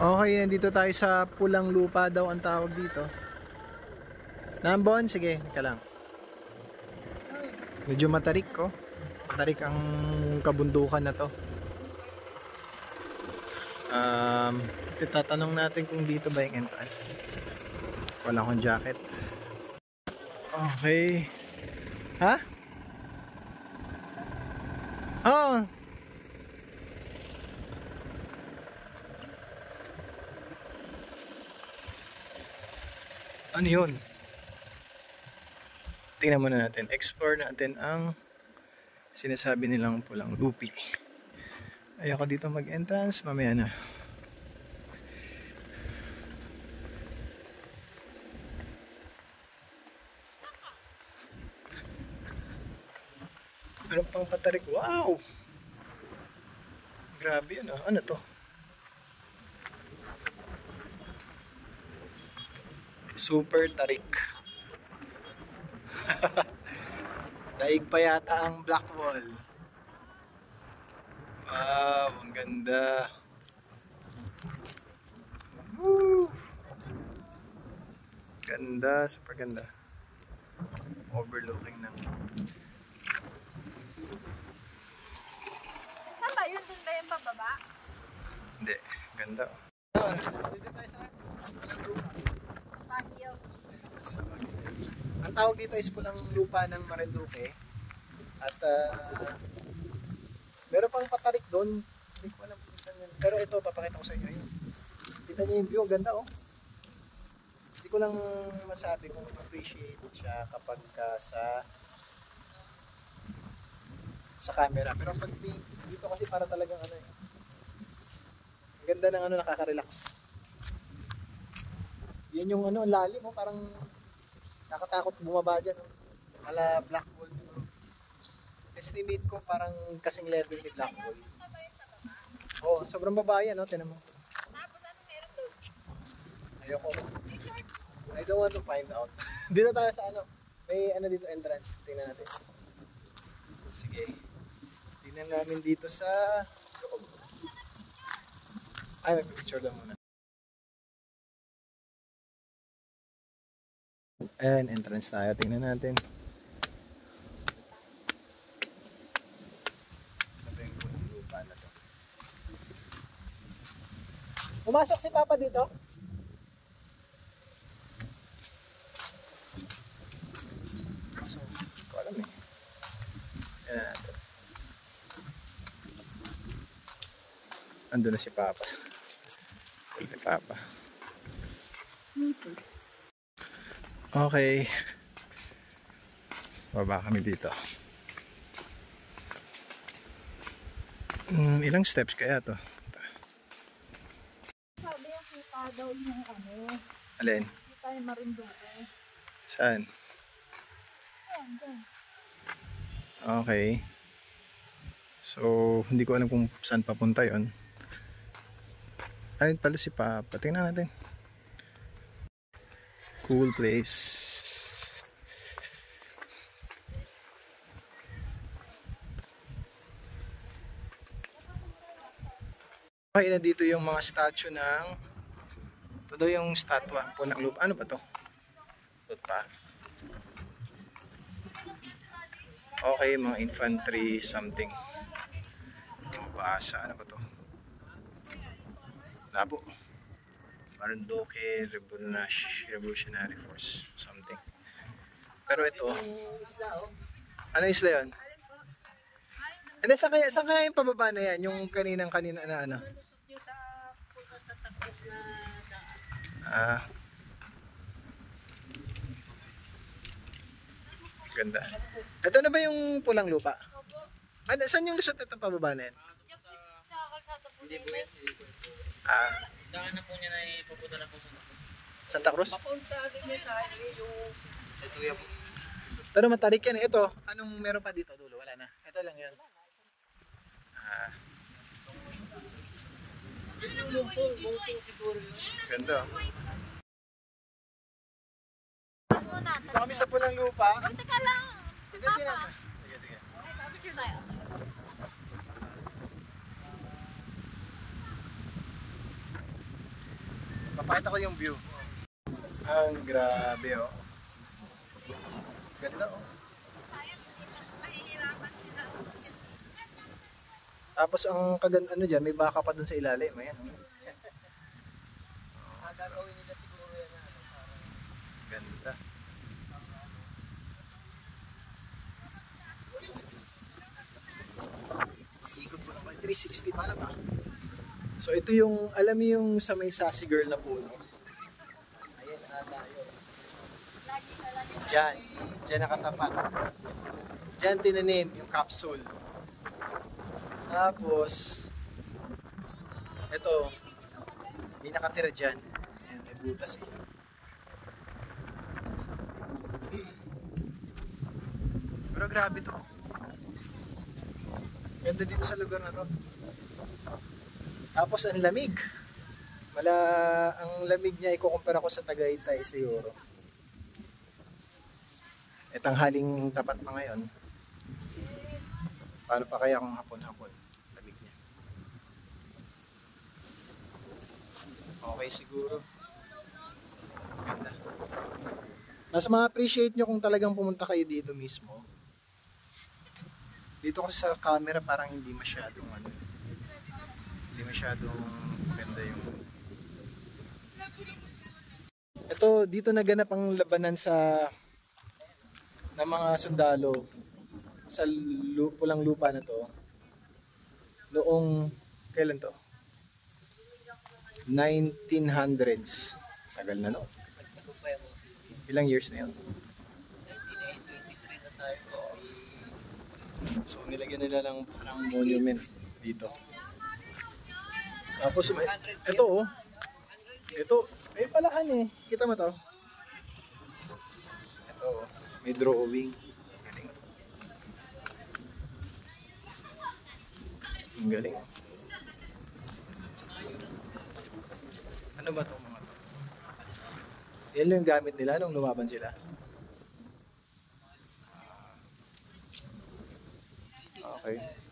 Okay, nandito tayo sa pulang lupa daw ang tawag dito. Nambon? Sige, ka lang. Medyo matarik ko. Matarik ang kabundukan na to. Tatanong natin kung dito ba yung entrance. Wala akong jacket. Okay. Ha? Oh. Ano yun? Tingnan muna natin. Explore natin ang sinasabi nilang pulang lupi. Ayoko dito mag-entrance. Mamaya na. Ano pang patarik? Wow! Grabe yun ah. Ano to? Super tarik. Daig pa yata ang black wall. Wow, ang ganda. Woo! Ganda, super ganda. Overlooking ng Saan ba yun? Doon ba yung pababa? Hindi, ganda. Dito tayo sa Baguio. Ang tawag dito is pulang lupa ng Marinduque. At meron pang patarik doon. Hindi ko alam kung saan yun. Pero ito, papakita ko sa inyo yun. Kita niyo yung view, ganda oh. Hindi ko lang masabi kung appreciate siya kapag sa camera. Pero pag dito kasi para talagang ano eh. Ang ganda ng ano, nakaka-relax. Yan yung ano, lalim mo, parang nakatakot bumaba dyan. Oh. Ala black hole. Estimate ko parang kasing level ni black hole. Oo, sobrang baba yan, no? Tinan mo. Tapos ano meron doon? Ayoko. I don't want to find out. Dito tayo sa ano. May ano dito, entrance. Tingnan natin. Sige. Tingnan namin dito sa loob. Ay, may picture lang muna. Ayan, entrance tayo. Tingnan natin. Ano yung pulang lupa na to? Pumasok si Papa dito? Pumasok. Hindi ko alam eh. Ayan natin. Ando na si Papa. Si Papa. Meeples. Okay. Baba kami dito. Ilang steps kaya to? Sabi yung kita daw yung ano. Alin? Kita yung Marinduque. Saan? Ayan, doon. Okay. So, hindi ko alam kung saan papunta yon. Ayun pala si Papa. Tingnan natin. Cool place. Okay, na dito yung mga statue ng ito daw yung statwa po ng lupa. Ano ba to? Ito pa. Okay, mga infantry something. Mabasa. Ano ba to? Labo. Marinduque Revolutionary Force something. Pero ito, ano isla yun? Hindi, saan kaya yung pababa na yan? Yung kanina na ano? Ganda. Ito na ba yung pulang lupa? Ano, saan yung lusot itong pababa na yan? Sa kalsada po. Hindi po yan. Daan na po niya na ipapunta na po sa Santa Cruz. Santa Cruz? Papunta din niya sa highway yung ito yan po. Pero matarik yan eh. Ito, anong meron pa dito dulo? Wala na. Ito lang yun. Yung lumpong siguro yun. Ganda. Muna. Dito kami sa pulang lupa. Huwag teka lang. Si Sige, Papa. sige. Picture tayo. Papakita ko yung view. Ang grabe oh. Ganda oh. Mahihirapan sila. Tapos ang ano dyan, may baka pa dun sa ilalim. Ayan. Gagawin nila siguro yan na Ganda. Ikot po naman. 360 para ba? So ito yung, alam mo yung sa may sassy girl na puno. Ayan tayo. Diyan nakatapat. Diyan tinanim yung capsule. Tapos, ito, may nakatira dyan. Ayan, may butas eh. Pero grabe to. Ganda dito sa lugar na to. Tapos ang lamig. Ang lamig niya ikukumpara ko sa Tagaytay siguro. Tanghaling tapat pa ngayon. Paano pa kaya kung hapon-hapon? Lamig niya. Okay siguro. Ganda. Mas ma-appreciate nyo kung talagang pumunta kayo dito mismo. Dito kasi sa camera parang hindi masyadong hindi masyadong ganda yung ito dito naganap ang labanan ng mga sundalo sa pulang lupa na to noong kailan to? 1900s. Tagal na no? Ilang years na yun? 1923 na tayo. So nilagyan nila ng parang monument dito. Tapos ito oh. Ito, may palakan eh. Kita mo to? Ito oh. May drawing. Galing. Ang galing. Ano ba to mga to? Yan lang yung gamit nila nung lumaban sila. Okay.